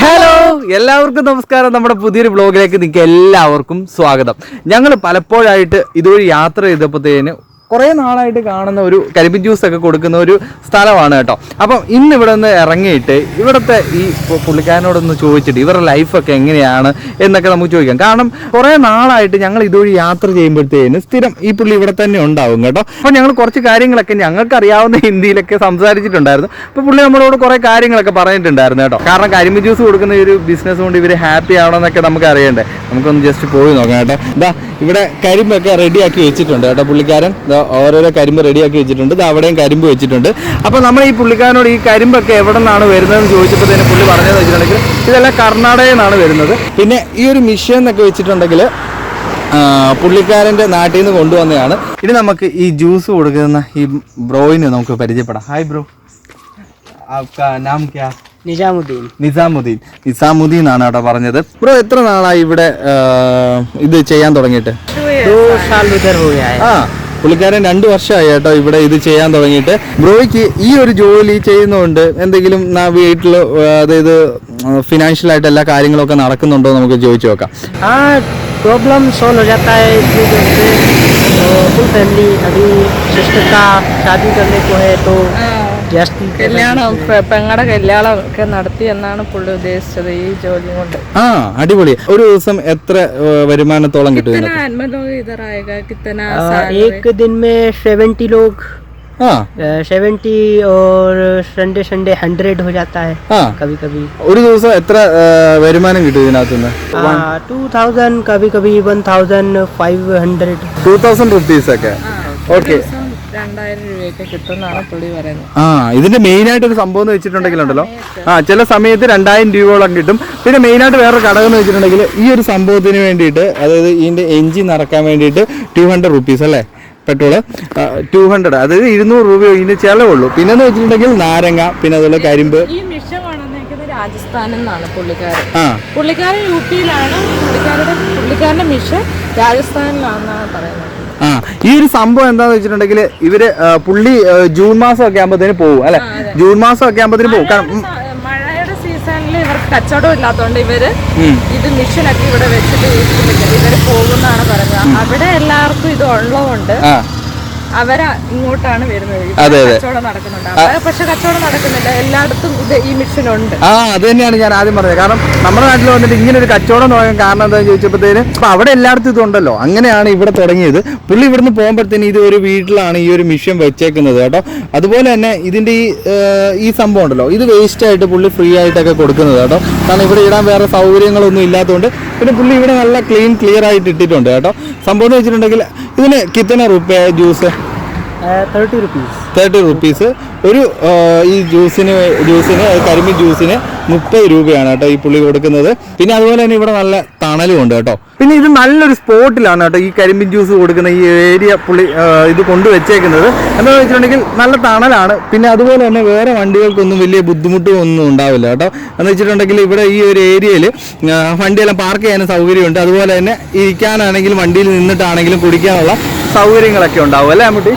Hello എല്ലാവർക്കും നമസ്കാരം. നമ്മുടെ പുതിയൊരു വ്ളോഗിലേക്ക് നിങ്ങൾക്ക് എല്ലാവർക്കും സ്വാഗതം. ഞങ്ങൾ പലപ്പോഴായിട്ട് ഇതുവഴി യാത്ര ചെയ്തപ്പോഴത്തേന് കുറേ നാളായിട്ട് കാണുന്ന ഒരു കരിമ്പിൻ ജ്യൂസ് ഒക്കെ കൊടുക്കുന്ന ഒരു സ്ഥലമാണ് കേട്ടോ. അപ്പം ഇന്ന് ഇവിടെ നിന്ന് ഇറങ്ങിയിട്ട് ഇവിടുത്തെ ഈ പുള്ളിക്കാരനോടൊന്ന് ചോദിച്ചിട്ട് ഇവരുടെ ലൈഫൊക്കെ എങ്ങനെയാണ് എന്നൊക്കെ നമുക്ക് ചോദിക്കാം. കാരണം കുറേ നാളായിട്ട് ഞങ്ങൾ ഇതുവഴി യാത്ര ചെയ്യുമ്പോഴത്തേന് സ്ഥിരം ഈ പുള്ളി ഇവിടെ തന്നെ ഉണ്ടാവും കേട്ടോ. അപ്പോൾ ഞങ്ങൾ കുറച്ച് കാര്യങ്ങളൊക്കെ ഞങ്ങൾക്ക് അറിയാവുന്ന ഹിന്ദിയിലൊക്കെ സംസാരിച്ചിട്ടുണ്ടായിരുന്നു. അപ്പോൾ പുള്ളി നമ്മളോട് കുറേ കാര്യങ്ങളൊക്കെ പറഞ്ഞിട്ടുണ്ടായിരുന്നു കേട്ടോ. കാരണം കരിമ്പിൻ ജ്യൂസ് കൊടുക്കുന്ന ഒരു ബിസിനസ് കൊണ്ട് ഇവർ ഹാപ്പി ആണോന്നൊക്കെ നമുക്ക് അറിയണ്ടേ. നമുക്കൊന്ന് ജസ്റ്റ് പോയി നോക്കാം കേട്ടോ. ഇതാ ഇവിടെ കരിമ്പൊക്കെ റെഡിയാക്കി വെച്ചിട്ടുണ്ട് കേട്ടോ. പുള്ളിക്കാരൻ ഓരോരോ കരിമ്പ് റെഡിയാക്കി വെച്ചിട്ടുണ്ട്. ഇത് അവിടെയും കരിമ്പ് വെച്ചിട്ടുണ്ട്. അപ്പോൾ നമ്മൾ ഈ പുള്ളിക്കാരനോട് ഈ കരിമ്പൊക്കെ എവിടെ നിന്നാണ് വരുന്നതെന്ന് ചോദിച്ചപ്പോൾ തന്നെ പുള്ളി പറഞ്ഞതെന്ന് വെച്ചിട്ടുണ്ടെങ്കിൽ ഇതെല്ലാം കർണാടകയിൽ നിന്നാണ് വരുന്നത്. പിന്നെ ഈ ഒരു മിഷൻ എന്നൊക്കെ വെച്ചിട്ടുണ്ടെങ്കിൽ പുള്ളിക്കാരൻ്റെ നാട്ടിൽ നിന്ന് കൊണ്ടുവന്നതാണ്. ഇനി നമുക്ക് ഈ ജ്യൂസ് കൊടുക്കുന്ന ഈ ബ്രോയിനെ നമുക്ക് പരിചയപ്പെടാം. ഹായ് ബ്രോ, ആപ്കാ നാം ക്യാ? നിസാമുദ്ദീൻ ആണ് കേട്ടോ പറഞ്ഞത്. ബ്രോ എത്ര നാളായി ഇവിടെ ഇത് ചെയ്യാൻ തുടങ്ങിയിട്ട്? പുള്ളിക്കാരൻ 2 വർഷമായി കേട്ടോ ഇവിടെ ഇത് ചെയ്യാൻ തുടങ്ങിയിട്ട്. ബ്രോയ്ക്ക് ഈ ഒരു ജോലി ചെയ്യുന്നതുകൊണ്ട് എന്തെങ്കിലും വീട്ടിൽ അതായത് ഫിനാൻഷ്യൽ ആയിട്ട് എല്ലാ കാര്യങ്ങളൊക്കെ നടക്കുന്നുണ്ടോ നമുക്ക് ചോദിച്ചു നോക്കാം. प्रॉब्लम सॉल्व हो जाता है इसकी वजह से। तो फुल फैमिली अभी सिस्टर का शादी करने को है तो കല്യാണം പെങ്ങളുടെ കല്യാണം ഒക്കെ നടത്തി എന്നാണ് പുള്ളി ഉദ്ദേശിച്ചത് ഈ ജോലി കൊണ്ട്. അടിപൊളി. ഒരു ദിവസം എത്ര വരുമാനത്തോളം കിട്ടും? एक दिन में 70 लोग 70 और संडे 100 हो जाता है कभी कभी. ഒരു ദിവസം എത്ര വരുമാനം കിട്ടും ഇതിനകത്തുനിന്ന്? 2000 कभी कभी 1500 2000 റുപ്പീസ് ഒക്കെ. ഓക്കെ, 2000 രൂപയൊക്കെ കിട്ടുമെന്നാണ് പുള്ളി പറയുന്നത്. ഇതിന്റെ മെയിൻ ആയിട്ട് ഒരു സംഭവം എന്ന് വെച്ചിട്ടുണ്ടെങ്കിലുണ്ടല്ലോ, ചില സമയത്ത് 2000 രൂപയോളം കിട്ടും. പിന്നെ മെയിൻ ആയിട്ട് വേറെ ഘടകം എന്ന് വെച്ചിട്ടുണ്ടെങ്കിൽ ഈ ഒരു സംഭവത്തിന് വേണ്ടിയിട്ട്, അതായത് ഇതിന്റെ എഞ്ചിൻ നടക്കാൻ വേണ്ടിയിട്ട് 200 റുപ്പീസ് അല്ലേ പെട്രോള്, 200, അതായത് 200 രൂപ ഇതിന്റെ ചിലവുള്ളൂ. പിന്നെ എന്ന് വെച്ചിട്ടുണ്ടെങ്കിൽ നാരങ്ങ, പിന്നെ അതുപോലെ കരിമ്പ്. ഈ മിഷൻ കൊണ്ടുവന്നിരിക്കുന്നത് രാജസ്ഥാനിൽ നിന്നാണ് പുള്ളിക്കാരൻ യുപിയിലാണ്. പുള്ളിക്കാരന്റെ മിഷൻ രാജസ്ഥാനിലാണെന്നാണ് പറയുന്നത്. ഈ ഒരു സംഭവം എന്താന്ന് വെച്ചിട്ടുണ്ടെങ്കിൽ ഇവര് പുള്ളി ജൂൺ മാസം ഒക്കെ ആകുമ്പോഴത്തേന് പോകും അല്ലെ. ജൂൺ മാസം ഒക്കെ ആകുമ്പോഴത്തേന് പോകും. കാരണം മഴയുടെ സീസണിൽ ഇവർക്ക് കച്ചവടം ഇല്ലാത്തതുകൊണ്ട് ഇവര് ഇത് മിഷനൊക്കെ ഇവിടെ വെച്ചിട്ട് ഇവര് പോകുന്നാണ് പറയുന്നത്. അവിടെ എല്ലാവർക്കും ഇത് ഉള്ളതുകൊണ്ട് അവര് ഇങ്ങോട്ടാണ് വരുന്നത്. കച്ചവടം നടക്കുന്നുണ്ട്. പക്ഷെ കച്ചവടം നടക്കുന്നില്ല, എല്ലായിടത്തും ഇത് ഈ മിഷൻ ഉണ്ട്. അത് തന്നെയാണ് ഞാൻ ആദ്യം പറഞ്ഞത്. കാരണം നമ്മുടെ നാട്ടിൽ വന്നിട്ട് ഇങ്ങനെ ഒരു കച്ചവടം തുടങ്ങാൻ കാരണം എന്താണെന്ന് ചോദിച്ചപ്പോഴത്തേന് അപ്പൊ അവിടെ എല്ലായിടത്തും ഇതുണ്ടല്ലോ, അങ്ങനെയാണ് ഇവിടെ തുടങ്ങിയത്. പുള്ളി ഇവിടുന്ന് പോകുമ്പോഴത്തേന് ഇത് ഒരു വീട്ടിലാണ് ഈ ഒരു മിഷൻ വെച്ചേക്കുന്നത് കേട്ടോ. അതുപോലെ തന്നെ ഇതിന്റെ ഈ സംഭവം ഉണ്ടല്ലോ, ഇത് വേസ്റ്റ് ആയിട്ട് പുള്ളി ഫ്രീ ആയിട്ടൊക്കെ കൊടുക്കുന്നത് കേട്ടോ. കാരണം ഇവിടെ ഇടാൻ വേറെ സൗകര്യങ്ങളൊന്നും ഇല്ലാത്തതുകൊണ്ട് പിന്നെ പുള്ളി ഇവിടെ നല്ല ക്ലിയർ ആയിട്ട് ഇട്ടിട്ടുണ്ട് കേട്ടോ. സംഭവം എന്ന് വെച്ചിട്ടുണ്ടെങ്കിൽ ഇതിന് കിത്തന റുപ്യ ജ്യൂസ്? 30 റുപ്പീസ്. ഒരു ഈ ജ്യൂസിന് കരിമ്പിൻ ജ്യൂസിന് 30 രൂപയാണ് കേട്ടോ ഈ പുള്ളി കൊടുക്കുന്നത്. പിന്നെ അതുപോലെ തന്നെ ഇവിടെ നല്ല തണലും ഉണ്ട് കേട്ടോ. പിന്നെ ഇത് നല്ലൊരു സ്പോട്ടിലാണ് കേട്ടോ ഈ കരിമ്പിൻ ജ്യൂസ് കൊടുക്കുന്ന ഈ ഏരിയ പുള്ളി ഇത് കൊണ്ടുവച്ചേക്കുന്നത്. എന്താണെന്ന് വെച്ചിട്ടുണ്ടെങ്കിൽ നല്ല തണലാണ്. പിന്നെ അതുപോലെ തന്നെ വേറെ വണ്ടികൾക്കൊന്നും വലിയ ബുദ്ധിമുട്ടും ഒന്നും ഉണ്ടാവില്ല കേട്ടോ. എന്ന് വെച്ചിട്ടുണ്ടെങ്കിൽ ഇവിടെ ഈ ഒരു ഏരിയയിൽ വണ്ടിയെല്ലാം പാർക്ക് ചെയ്യാനും സൗകര്യമുണ്ട്. അതുപോലെ തന്നെ ഇരിക്കാനാണെങ്കിലും വണ്ടിയിൽ നിന്നിട്ടാണെങ്കിലും കുടിക്കാനുള്ള സൗകര്യങ്ങളൊക്കെ ഉണ്ടാവും അല്ലേ അമ്മൂട്ടി?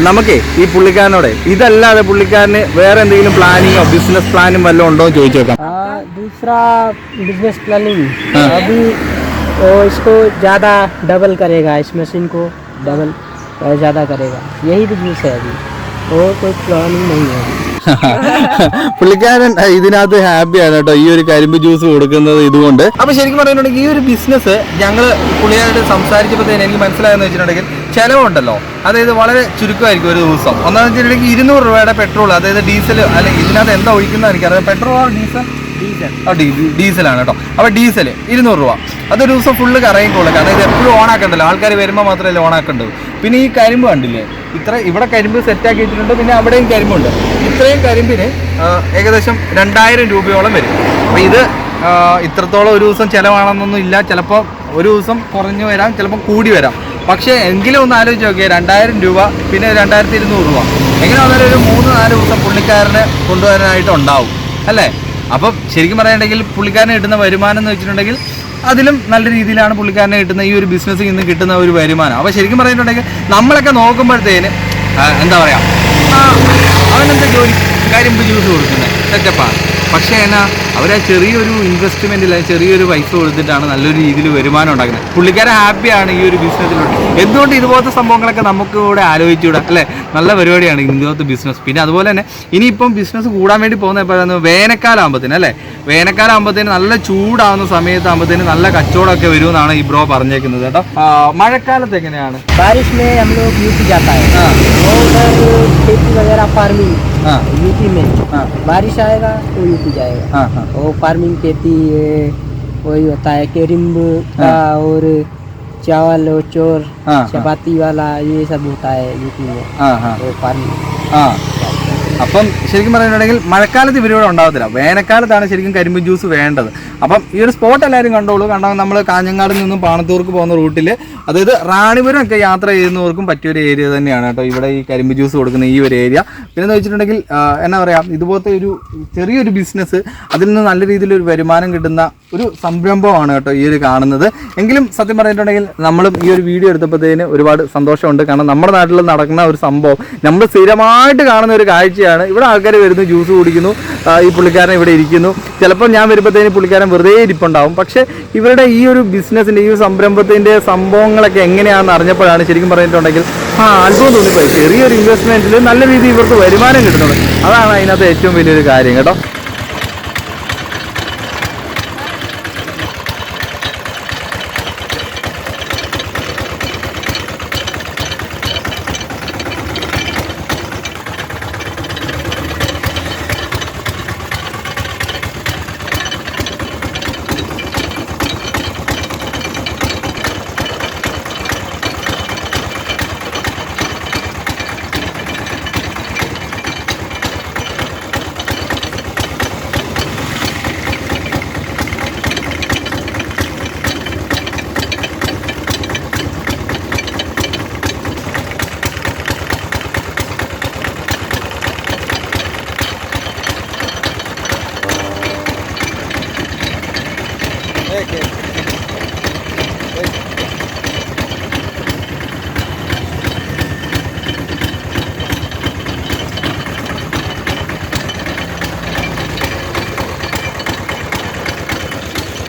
നമുക്കേ ഈ പുള്ളിക്കാരനോടെ ഇതല്ലാതെ പുള്ളിക്കാരന് വേറെ എന്തെങ്കിലും പ്ലാനിങ്ങോ ബിസിനസ് പ്ലാനും വല്ലതും ഉണ്ടോ എന്ന് ചോദിച്ചു നോക്കാം. दूसरा बिजनेस प्लानिंग अभी वो इसको ज़्यादा डबल करेगा, इस मशीन को डबल ज़्यादा करेगा, यही बिजनेस है अभी, और कोई प्लानिंग नहीं है. പുള്ളിക്കാരൻ ഇതിനകത്ത് ഹാപ്പിയാണ് കേട്ടോ ഈ ഒരു കരിമ്പ് ജ്യൂസ് കൊടുക്കുന്നത് ഇതുകൊണ്ട്. അപ്പൊ ശരിക്കും പറയുന്നുണ്ടെങ്കിൽ ഈ ഒരു ബിസിനസ് ഞങ്ങൾ പുള്ളിയായിട്ട് സംസാരിച്ചപ്പോൾ തന്നെ എനിക്ക് മനസ്സിലായെന്ന് വെച്ചിട്ടുണ്ടെങ്കിൽ ചിലവുണ്ടല്ലോ, അതായത് വളരെ ചുരുക്കമായിരിക്കും ഒരു ദിവസം. ഒന്നാമെന്ന് വെച്ചിട്ടുണ്ടെങ്കിൽ 200 രൂപയുടെ പെട്രോൾ, അതായത് ഡീസൽ, അല്ലെങ്കിൽ ഇതിനകത്ത് എന്താ ഒഴിക്കുന്നത് എനിക്കറിയാം. പെട്രോൾ ഡീസലാണ് കേട്ടോ. അപ്പോൾ ഡീസൽ 200 രൂപ. അതൊരു ദിവസം ഫുള്ള് കറങ്ങിക്കോളൂ. കാരണം ഇത് എപ്പോഴും ഓണാക്കണ്ടല്ലോ, ആൾക്കാർ വരുമ്പോൾ മാത്രമല്ലേ ഓണാക്കേണ്ടത്. പിന്നെ ഈ കരിമ്പ് കണ്ടില്ലേ, ഇവിടെ കരിമ്പ് സെറ്റാക്കി വെച്ചിട്ടുണ്ട്. പിന്നെ അവിടെയും കരിമ്പുണ്ട്. ഇത്രയും കരിമ്പിന് ഏകദേശം 2000 രൂപയോളം വരും. അപ്പോൾ ഇത് ഇത്രത്തോളം ഒരു ദിവസം ചിലവാണെന്നൊന്നും ഇല്ല. ചിലപ്പോൾ ഒരു ദിവസം കുറഞ്ഞു വരാം, ചിലപ്പോൾ കൂടി വരാം. പക്ഷേ എങ്കിലും ഒന്ന് ആലോചിച്ച് നോക്കിയാൽ 2000 രൂപ പിന്നെ 2200 രൂപ എങ്ങനെ വന്നാലും ഒരു 3-4 ദിവസം പുള്ളിക്കാരനെ കൊണ്ടുവരാനായിട്ടുണ്ടാവും അല്ലേ. അപ്പം ശരിക്കും പറയുകയാണെങ്കിൽ പുള്ളിക്കാരന് കിട്ടുന്ന വരുമാനം എന്ന് വെച്ചിട്ടുണ്ടെങ്കിൽ അതിലും നല്ല രീതിയിലാണ് പുള്ളിക്കാരനെ കിട്ടുന്ന ഈ ഒരു ബിസിനസ്സിൽ നിന്ന് കിട്ടുന്ന ഒരു വരുമാനം. അപ്പോൾ ശരിക്കും പറയുന്നുണ്ടെങ്കിൽ നമ്മളൊക്കെ നോക്കുമ്പോഴത്തേന് എന്താ പറയുക, അവനെന്താ ജോലി, കരിമ്പ് ജ്യൂസ് കൊടുക്കുന്നത് സെറ്റപ്പാണ്. പക്ഷേ എന്നാ അവരാ ചെറിയൊരു ഇൻവെസ്റ്റ്മെൻറ്റിൽ ചെറിയൊരു പൈസ കൊടുത്തിട്ടാണ് നല്ലൊരു രീതിയിൽ വരുമാനം ഉണ്ടാക്കുന്നത്. പുള്ളിക്കാരെ ഹാപ്പിയാണ് ഈ ഒരു ബിസിനസ്സിലോട്ട്. എന്തുകൊണ്ട് ഇതുപോലത്തെ സംഭവങ്ങളൊക്കെ നമുക്ക് ഇവിടെ ആലോചിച്ചുകൂടാ അല്ലേ? നല്ല പരിപാടിയാണ് ഇതുപോലത്തെ ബിസിനസ്. പിന്നെ അതുപോലെ തന്നെ ഇനിയിപ്പം ബിസിനസ് കൂടാൻ വേണ്ടി പോകുന്ന എപ്പോഴാണ്? വേനൽക്കാലം ആകുമ്പോഴത്തേന് അല്ലേ? വേനൽക്കാലം ആകുമ്പോഴത്തേന് നല്ല ചൂടാവുന്ന സമയത്താകുമ്പോഴത്തേന് നല്ല കച്ചവടമൊക്കെ വരുമെന്നാണ് ഈ ബ്രോ പറഞ്ഞേക്കുന്നത് കേട്ടോ. മഴക്കാലത്ത് എങ്ങനെയാണ്? बारिश में हम लोग यूपी जाता है, वो उधर खेती वगैरह फार्मिंग यूपी में, बारिश आएगा तो यूपी जाएगा। वो फार्मिंग खेती वही होता है केरिम्ब का और चावल और चोर चपाती वाला ये सब होता है यूपी में, वो फार्मिंग। അപ്പം ശരിക്കും പറയുകയാണെങ്കിൽ മഴക്കാലത്ത് ഇവരിവിടെ ഉണ്ടാകത്തില്ല, വേനൽക്കാലത്താണ് ശരിക്കും കരിമ്പ് ജ്യൂസ് വേണ്ടത്. അപ്പം ഈ ഒരു സ്പോട്ട് എല്ലാവരും കണ്ടോളൂ. കണ്ടാൽ നമ്മൾ കാഞ്ഞങ്ങാടിൽ നിന്നും പാണത്തൂർക്ക് പോകുന്ന റൂട്ടിൽ, അതായത് റാണിപുരം ഒക്കെ യാത്ര ചെയ്യുന്നവർക്കും പറ്റിയൊരു ഏരിയ തന്നെയാണ് കേട്ടോ ഇവിടെ ഈ കരിമ്പ് ജ്യൂസ് കൊടുക്കുന്ന ഈ ഒരു ഏരിയ. പിന്നെന്ന് വെച്ചിട്ടുണ്ടെങ്കിൽ എന്നാ പറയുക, ഇതുപോലത്തെ ഒരു ചെറിയൊരു ബിസിനസ്, അതിൽ നിന്ന് നല്ല രീതിയിലൊരു വരുമാനം കിട്ടുന്ന ഒരു സംരംഭമാണ് കേട്ടോ ഈ ഒരു കാണുന്നത്. എങ്കിലും സത്യം പറഞ്ഞിട്ടുണ്ടെങ്കിൽ നമ്മളും ഈ ഒരു വീഡിയോ എടുത്തപ്പോഴത്തേന് ഒരുപാട് സന്തോഷമുണ്ട്. കാരണം നമ്മുടെ നാട്ടിൽ നടക്കുന്ന ഒരു സംഭവം നമ്മൾ സ്ഥിരമായിട്ട് കാണുന്ന ഒരു കാഴ്ചയാണ്. ഇവിടെ ആൾക്കാർ വരുന്നു, ജ്യൂസ് കുടിക്കുന്നു, ഈ പുള്ളിക്കാരൻ ഇവിടെ ഇരിക്കുന്നു. ചിലപ്പോൾ ഞാൻ വരുമ്പോഴത്തേന് പുള്ളിക്കാരൻ വെറുതെ ഇരിപ്പുണ്ടാവും. പക്ഷേ ഇവരുടെ ഈ ഒരു ബിസിനസ്സിൻ്റെ ഈ ഒരു സംരംഭത്തിൻ്റെ സംഭവങ്ങളൊക്കെ എങ്ങനെയാണെന്ന് അറിഞ്ഞപ്പോഴാണ് ശരിക്കും പറഞ്ഞിട്ടുണ്ടെങ്കിൽ അത്ഭുതം തോന്നിപ്പോയി. ചെറിയൊരു ഇൻവെസ്റ്റ്മെൻറ്റിൽ നല്ല രീതിയിൽ ഇവർക്ക് വരുമാനം കിട്ടുന്നുണ്ട്. അതാണ് അതിനകത്ത് ഏറ്റവും വലിയൊരു കാര്യം കേട്ടോ.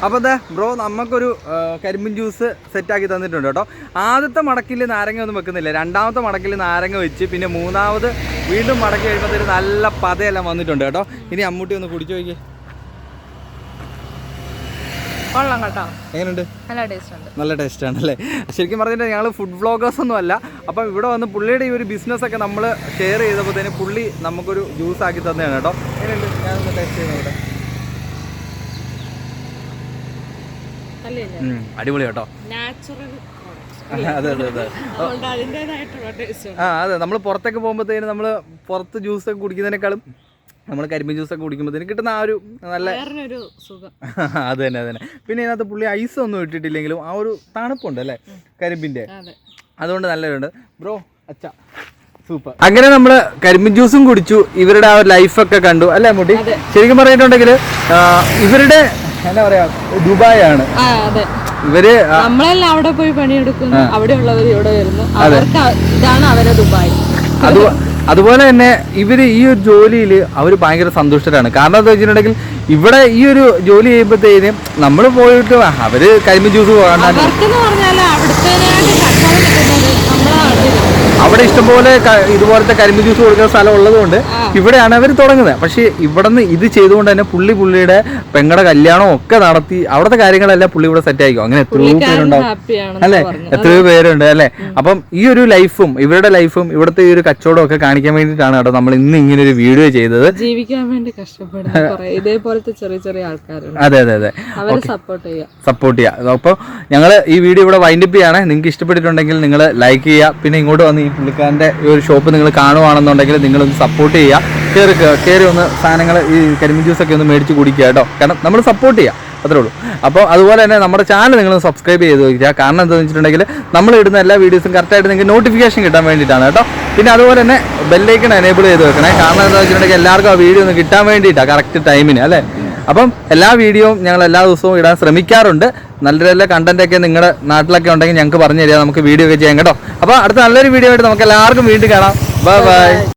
അപ്പോൾ അതെ ബ്രോ നമുക്കൊരു കരിമ്പിൻ ജ്യൂസ് സെറ്റാക്കി തന്നിട്ടുണ്ട് കേട്ടോ. ആദ്യത്തെ മടക്കിൽ നാരങ്ങ ഒന്നും വെക്കുന്നില്ല, രണ്ടാമത്തെ മടക്കിൽ നാരങ്ങ വെച്ച് പിന്നെ മൂന്നാമത് വീണ്ടും മടക്കി കഴിയുമ്പോഴത്തേക്ക് നല്ല പതയെല്ലാം വന്നിട്ടുണ്ട് കേട്ടോ. ഇനി അമ്മൂട്ടി ഒന്ന് കുടിച്ചു നോക്കിയേ, കൊള്ളാം കേട്ടോ. എങ്ങനെയുണ്ട്? നല്ല ടേസ്റ്റ് ഉണ്ട്. നല്ല ടേസ്റ്റ് ആണല്ലേ. ശരിക്കും പറഞ്ഞിട്ട് ഞങ്ങൾ ഫുഡ് വ്ളോഗേഴ്സ് ഒന്നും അല്ല. അപ്പം ഇവിടെ വന്ന് പുള്ളിയുടെ ഈ ഒരു ബിസിനസ്സൊക്കെ നമ്മൾ ഷെയർ ചെയ്തപ്പോഴത്തേന് പുള്ളി നമുക്കൊരു ജ്യൂസ് ആക്കി തന്നെയാണ് കേട്ടോ. എങ്ങനെയുണ്ട്? ഞാനൊന്ന് ടേസ്റ്റ് ചെയ്യുന്നത് ഇവിടെ. അടിപൊളി കേട്ടോ. അതെ അതെ അതെ അതെ നമ്മൾ പുറത്തൊക്കെ പോകുമ്പോഴത്തേന് നമ്മൾ പുറത്ത് ജ്യൂസൊക്കെ കുടിക്കുന്നതിനേക്കാളും നമ്മൾ കരിമ്പ് ജ്യൂസൊക്കെ കുടിക്കുമ്പോഴത്തേന് കിട്ടുന്ന ആ ഒരു നല്ല സുഖം. അത് തന്നെ അത് തന്നെ. പിന്നെ ഇതിനകത്ത് പുള്ളി ഐസ് ഒന്നും ഇട്ടിട്ടില്ലെങ്കിലും ആ ഒരു തണുപ്പുണ്ട് അല്ലേ കരിമ്പിൻ്റെ, അതുകൊണ്ട് നല്ലതുണ്ട്. ബ്രോ അച്ഛാ സൂപ്പർ. അങ്ങനെ നമ്മൾ കരിമ്പിൻ ജ്യൂസും കുടിച്ചു, ഇവരുടെ ആ ഒരു ലൈഫൊക്കെ കണ്ടു അല്ലേ മുട്ടി? ശരിക്കും പറഞ്ഞിട്ടുണ്ടെങ്കിൽ ഇവരുടെ എന്താ പറയാ ദുബായ് ആണ് ഇവര്. നമ്മളെല്ലാം അവിടെ പോയി പണിയെടുക്കുന്നു, അവിടെയുള്ളവർ ഇവിടെ വരുന്നു, ഇതാണ് അവരെ ദുബായ്. അതുപോലെ തന്നെ ഇവര് ഈ ഒരു ജോലിയിൽ അവർ ഭയങ്കര സന്തുഷ്ടരാണ്. കാരണം എന്താ വെച്ചിട്ടുണ്ടെങ്കിൽ ഇവിടെ ഈ ഒരു ജോലി ചെയ്യുമ്പോഴത്തേന് നമ്മൾ പോയിട്ട് അവര് കരിമ്പിൻ ജ്യൂസ് അവിടെ ഇഷ്ടംപോലെ ഇതുപോലത്തെ കരിമ്പ് ജ്യൂസ് കൊടുക്കുന്ന സ്ഥലം ഉള്ളതുകൊണ്ട് ഇവിടെയാണ് അവർ തുടങ്ങുന്നത്. പക്ഷേ ഇവിടെ നിന്ന് ഇത് ചെയ്തുകൊണ്ട് തന്നെ പുള്ളിയുടെ പെങ്ങളുടെ കല്യാണം ഒക്കെ നടത്തി അവിടുത്തെ കാര്യങ്ങളെല്ലാം പുള്ളി ഇവിടെ സെറ്റ് ആയിക്കും. അങ്ങനെ എത്രയോ പേരുണ്ടാവും അല്ലെ, എത്രയോ പേരുണ്ട് അല്ലെ. അപ്പം ഈ ഒരു ലൈഫും ഇവരുടെ ലൈഫും ഇവിടുത്തെ ഈ ഒരു കച്ചവടം ഒക്കെ കാണിക്കാൻ വേണ്ടിയിട്ടാണ് കേട്ടോ നമ്മൾ ഇന്ന് ഇങ്ങനെ ഒരു വീഡിയോ ചെയ്തത്. ജീവിക്കാൻ വേണ്ടി കഷ്ടപ്പെടുന്ന ഇതേപോലത്തെ ചെറിയ ചെറിയ ആൾക്കാരുണ്ട്. അതെ അതെ അതെ, സപ്പോർട്ട് ചെയ്യാം. അപ്പോൾ ഞങ്ങൾ ഈ വീഡിയോ ഇവിടെ വൈൻഡപ്പ് ചെയ്യാണ്. നിങ്ങൾക്ക് ഇഷ്ടപ്പെട്ടിട്ടുണ്ടെങ്കിൽ നിങ്ങൾ ലൈക്ക് ചെയ്യുക. പിന്നെ ഇങ്ങോട്ട് വന്ന് ഈ പുള്ളിക്കാരൻ്റെ ഈ ഒരു ഷോപ്പ് നിങ്ങൾ കാണുവാണെന്നുണ്ടെങ്കിൽ നിങ്ങളൊന്ന് സപ്പോർട്ട് ചെയ്യുക. കയറി ഒന്ന് സാധനങ്ങൾ ഈ കരിമ്പിൻ ജ്യൂസൊക്കെ ഒന്ന് മേടിച്ച് കുടിക്കുക കേട്ടോ. കാരണം നമ്മൾ സപ്പോർട്ട് ചെയ്യുക, അത്രേ ഉള്ളൂ. അപ്പോൾ അതുപോലെ തന്നെ നമ്മുടെ ചാനൽ നിങ്ങൾ സബ്സ്ക്രൈബ് ചെയ്ത് വയ്ക്കുക. കാരണം എന്താണെന്ന് വെച്ചിട്ടുണ്ടെങ്കിൽ നമ്മൾ ഇടുന്ന എല്ലാ വീഡിയോസും കറക്റ്റായിട്ട് നിങ്ങൾക്ക് നോട്ടിഫിക്കേഷൻ കിട്ടാൻ വേണ്ടിയിട്ടാണ് കേട്ടോ. പിന്നെ അതുപോലെ തന്നെ ബെല്ലൈക്കൺ എനേബിൾ ചെയ്ത് വെക്കണേ. കാരണം എന്താണെന്ന് വെച്ചിട്ടുണ്ടെങ്കിൽ എല്ലാവർക്കും ആ വീഡിയോ ഒന്ന് കിട്ടാൻ വേണ്ടിയിട്ടാണ് കറക്റ്റ് ടൈമിന് അല്ലേ. അപ്പം എല്ലാ വീഡിയോയും ഞങ്ങൾ എല്ലാ ദിവസവും ഇടാൻ ശ്രമിക്കാറുണ്ട്. നല്ല നല്ല കണ്ടന്റൊക്കെ നിങ്ങളുടെ നാട്ടിലൊക്കെ ഉണ്ടെങ്കിൽ ഞങ്ങൾക്ക് പറഞ്ഞു തരിക, നമുക്ക് വീഡിയോ ഒക്കെ ചെയ്യാം കേട്ടോ. അപ്പോൾ അടുത്ത നല്ലൊരു വീഡിയോ ആയിട്ട് നമുക്ക് എല്ലാവർക്കും വീണ്ടും കാണാം. Bye bye.